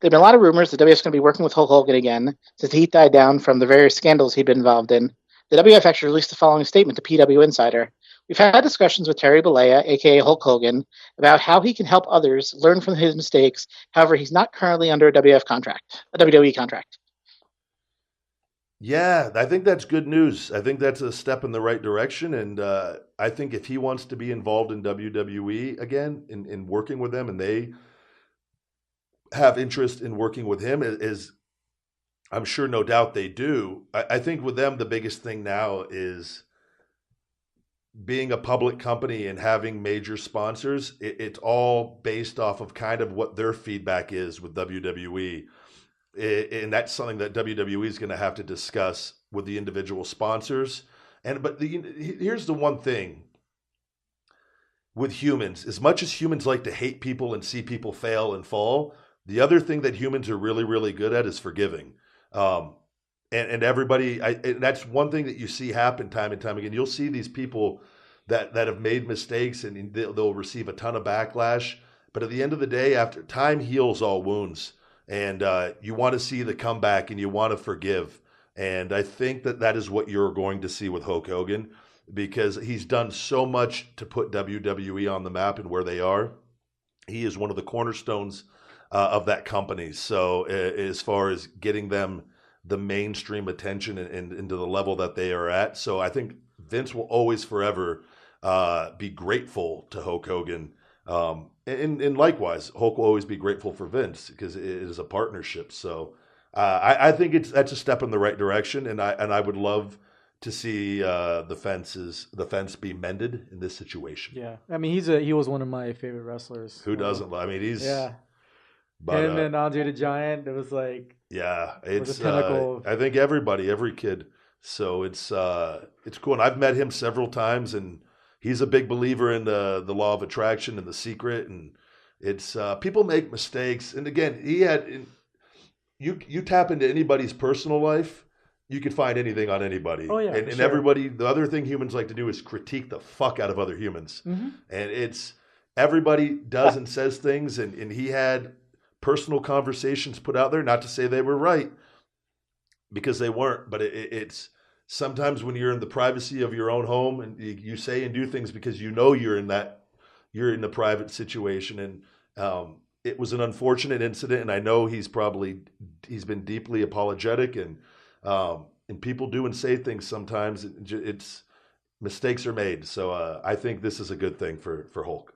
There have been a lot of rumors that WWF is going to be working with Hulk Hogan again since the heat died down from the various scandals he'd been involved in. The WWF actually released the following statement to PW Insider. We've had discussions with Terry Bollea, aka Hulk Hogan, about how he can help others learn from his mistakes. However, he's not currently under a WWE contract. Yeah, I think that's good news. I think that's a step in the right direction. And I think if he wants to be involved in WWE again, in working with them, and they have interest in working with him, is I'm sure no doubt they do. I think with them, the biggest thing now is being a public company and having major sponsors. It's all based off of kind of what their feedback is with WWE. And that's something that WWE is going to have to discuss with the individual sponsors. Here's the one thing with humans: as much as humans like to hate people and see people fail and fall, the other thing that humans are really, really good at is forgiving. Um, and everybody, and that's one thing that you see happen time and time again. You'll see these people that have made mistakes, and they'll receive a ton of backlash. But at the end of the day, after time heals all wounds, and you want to see the comeback, and you want to forgive. And I think that that is what you're going to see with Hulk Hogan, because he's done so much to put WWE on the map and where they are. He is one of the cornerstones of that company. So as far as getting them the mainstream attention and into the level that they are at. So I think Vince will always forever be grateful to Hulk Hogan. And likewise, Hulk will always be grateful for Vince because it is a partnership. So I think that's a step in the right direction, and I would love to see the fence be mended in this situation. Yeah, I mean he was one of my favorite wrestlers. Who doesn't? I mean, he's Yeah, but him and Andre the Giant. It was like yeah, was a it's pinnacle. I think every kid. So it's cool, and I've met him several times, and he's a big believer in the law of attraction and the secret, and it's people make mistakes, and again, you tap into anybody's personal life, you can find anything on anybody, Oh yeah, and for and sure. everybody. The other thing humans like to do is critique the fuck out of other humans, Hmm. and it's everybody does and says things, and he had personal conversations put out there, not to say they were right because they weren't, but it's sometimes when you're in the privacy of your own home and you say and do things because you know you're in the private situation, and it was an unfortunate incident, and I know he's been deeply apologetic, and people do and say things sometimes. It's mistakes are made, so I think this is a good thing for Hulk.